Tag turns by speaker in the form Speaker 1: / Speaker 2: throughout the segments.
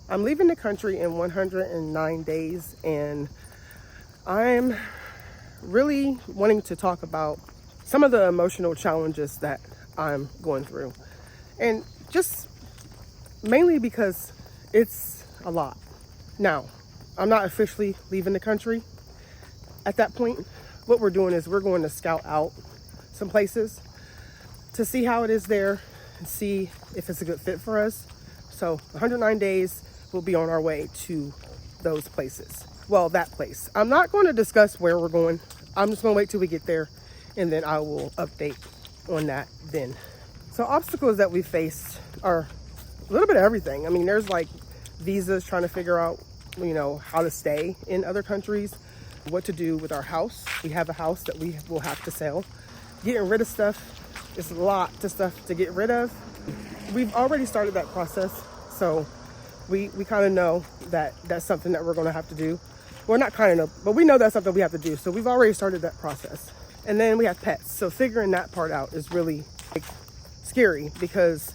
Speaker 1: I'm leaving the country in 109 days, and I'm really wanting to talk about some of the emotional challenges that I'm going through. And just mainly because it's a lot. Now, I'm not officially leaving the country at that point. What we're doing is we're going to scout out some places to see how it is there and see if it's a good fit for us. So 109 days, we'll be on our way to those places. Well, that place. I'm not going to discuss where we're going. I'm just going to wait till we get there, and then I will update on that then. So obstacles that we faced are a little bit of everything. I mean, there's like visas, trying to figure out, how to stay in other countries, what to do with our house. We have a house that we will have to sell. Getting rid of stuff. It's a lot of stuff to get rid of. We've already started that process, so we kind of know that that's something that we're going to have to do. Well, not kind of know, but we know that's something we have to do. So we've already started that process. And then we have pets. So figuring that part out is really scary, because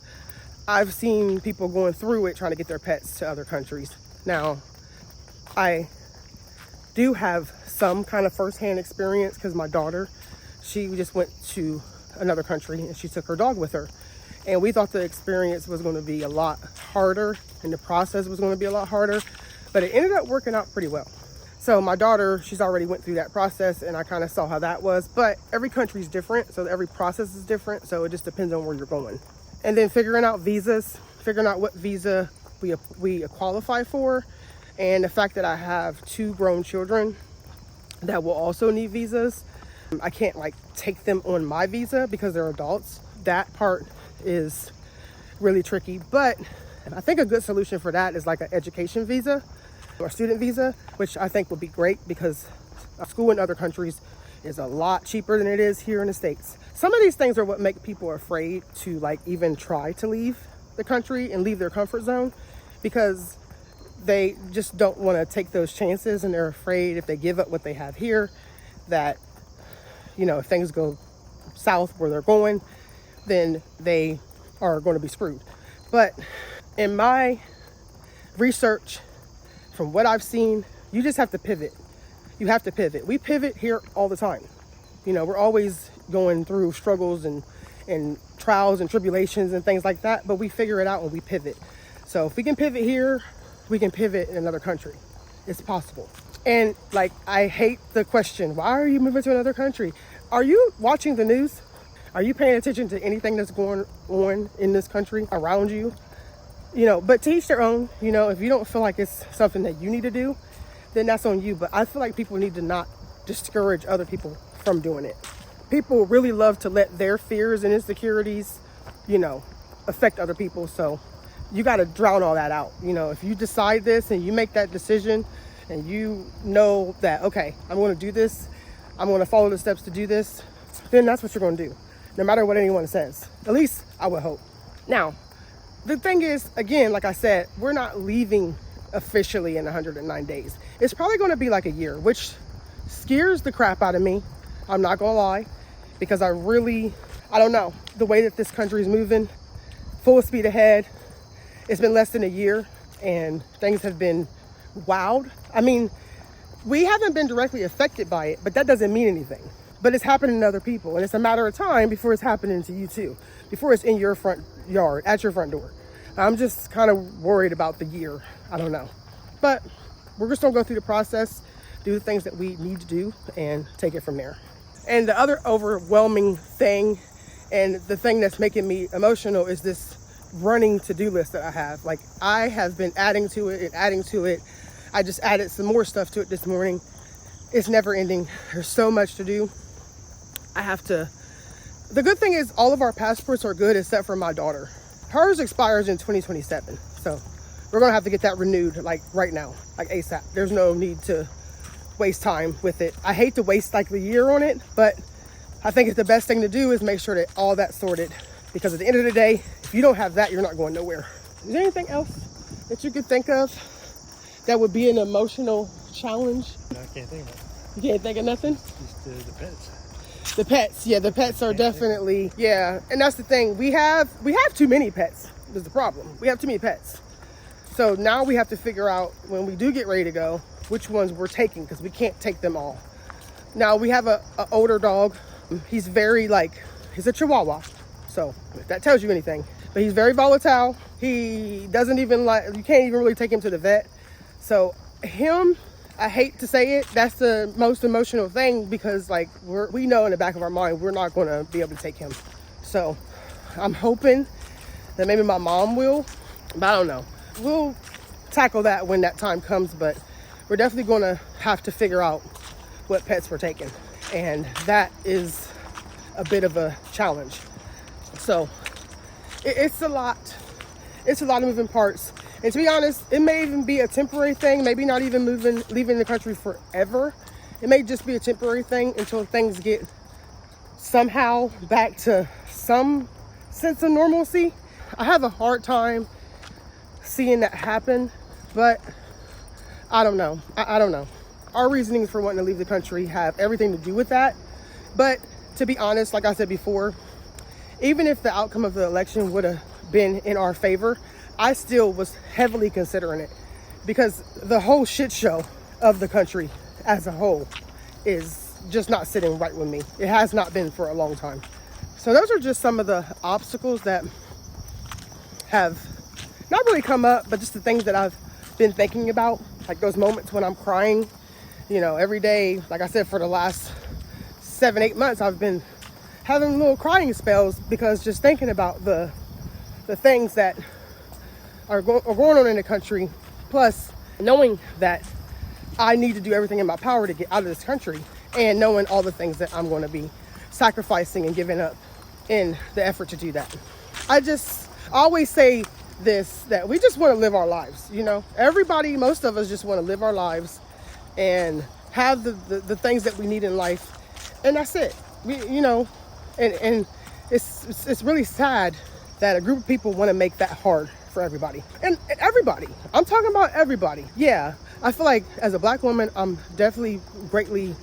Speaker 1: I've seen people going through it trying to get their pets to other countries. Now, I do have some kind of firsthand experience because my daughter, she just went to another country and she took her dog with her. And we thought the experience was going to be a lot harder and the process was going to be a lot harder, but it ended up working out pretty well. So my daughter, she's already went through that process, and I kind of saw how that was, but every country is different. So every process is different. So it just depends on where you're going. And then figuring out visas, figuring out what visa we qualify for. And the fact that I have 2 grown children that will also need visas. I can't take them on my visa because they're adults. That part is really tricky, but I think a good solution for that is like an education visa or student visa, which I think would be great because school in other countries is a lot cheaper than it is here in the States. Some of these things are what make people afraid to even try to leave the country and leave their comfort zone, because they just don't want to take those chances, and they're afraid if they give up what they have here that, if things go south where they're going, then they are going to be screwed. But in my research, from what I've seen, you just have to pivot. You have to pivot. We pivot here all the time. We're always going through struggles and trials and tribulations and things like that, but we figure it out and we pivot. So if we can pivot here, we can pivot in another country. It's possible. And I hate the question, why are you moving to another country? Are you watching the news? Are you paying attention to anything that's going on in this country around you? But to each their own. If you don't feel like it's something that you need to do, then that's on you. But I feel like people need to not discourage other people from doing it. People really love to let their fears and insecurities, affect other people. So you got to drown all that out. If you decide this and you make that decision and you know that, okay, I'm going to do this, I'm going to follow the steps to do this, then that's what you're going to do, no matter what anyone says. At least I would hope. Now, the thing is, again, like I said, we're not leaving officially in 109 days. It's probably going to be like a year, which scares the crap out of me. I'm not going to lie, because I don't know, the way that this country is moving, full speed ahead. It's been less than a year and things have been wowed. I mean, we haven't been directly affected by it, but that doesn't mean anything. But it's happening to other people, and it's a matter of time before it's happening to you too, before it's in your front yard, at your front door. I'm just kind of worried about the year. I don't know. But we're just gonna go through the process, do the things that we need to do, and take it from there. And the other overwhelming thing, and the thing that's making me emotional, is this running to-do list that I have. I have been adding to it and adding to it. I just added some more stuff to it this morning. It's never ending. There's so much to do. The good thing is all of our passports are good except for my daughter. Hers expires in 2027. So we're gonna have to get that renewed right now, ASAP. There's no need to waste time with it. I hate to waste the year on it, but I think it's the best thing to do is make sure that all that's sorted, because at the end of the day, if you don't have that, you're not going nowhere. Is there anything else that you could think of that would be an emotional challenge?
Speaker 2: No, I can't think of it.
Speaker 1: You can't think of nothing?
Speaker 2: Just the pets.
Speaker 1: The pets, yeah, the pets are definitely, yeah. And that's the thing, we have too many pets, is the problem. We have too many pets. So now we have to figure out when we do get ready to go, which ones we're taking, because we can't take them all. Now we have a older dog. He's very he's a Chihuahua. So if that tells you anything, but he's very volatile. He doesn't even you can't even really take him to the vet. So him, I hate to say it, that's the most emotional thing, because we know in the back of our mind, we're not going to be able to take him. So I'm hoping that maybe my mom will, but I don't know. We'll tackle that when that time comes, but we're definitely going to have to figure out what pets we're taking. And that is a bit of a challenge. So it's a lot. It's a lot of moving parts. And to be honest, it may even be a temporary thing, maybe not even leaving the country forever. It may just be a temporary thing until things get somehow back to some sense of normalcy. I have a hard time seeing that happen, but I don't know. I don't know. Our reasonings for wanting to leave the country have everything to do with that. But to be honest, like I said before, even if the outcome of the election would have been in our favor, I still was heavily considering it, because the whole shit show of the country as a whole is just not sitting right with me. It has not been for a long time. So those are just some of the obstacles that have not really come up, but just the things that I've been thinking about, like those moments when I'm crying, every day. Like I said, for the last 7-8 months, I've been having little crying spells, because just thinking about the things that are going on in the country, plus knowing that I need to do everything in my power to get out of this country, and knowing all the things that I'm going to be sacrificing and giving up in the effort to do that. I always say this, that we just want to live our lives. Everybody, most of us just want to live our lives and have the things that we need in life, and that's it. And it's really sad that a group of people want to make that hard for everybody. And everybody, I'm talking about everybody. Yeah, I feel like as a Black woman, I'm definitely greatly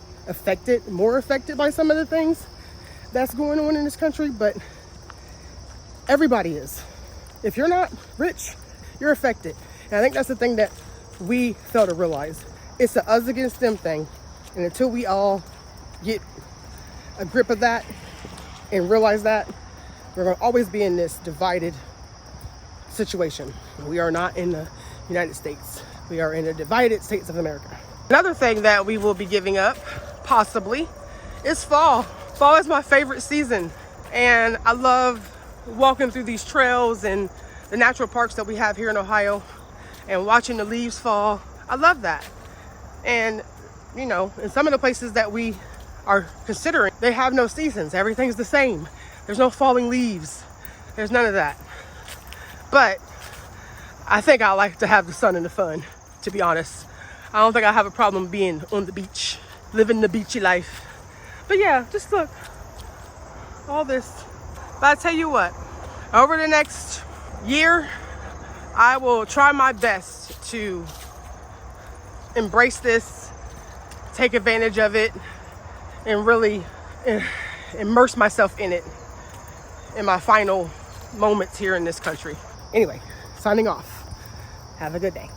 Speaker 1: more affected by some of the things that's going on in this country, but everybody is. If you're not rich, you're affected. And I think that's the thing that we fail to realize. It's a us against them thing. And until we all get a grip of that and realize that, we're going to always be in this divided situation. We are not in the United States. We are in the divided states of America. Another thing that we will be giving up, possibly, is fall. Fall is my favorite season. And I love walking through these trails and the natural parks that we have here in Ohio and watching the leaves fall. I love that. And, in some of the places that we are considering, they have no seasons. Everything's the same. There's no falling leaves. There's none of that. But I think I like to have the sun and the fun, to be honest. I don't think I have a problem being on the beach, living the beachy life. But yeah, just look, all this. But I tell you what, over the next year, I will try my best to embrace this, take advantage of it, and really immerse myself in it in my final moments here in this country. Anyway, signing off. Have a good day.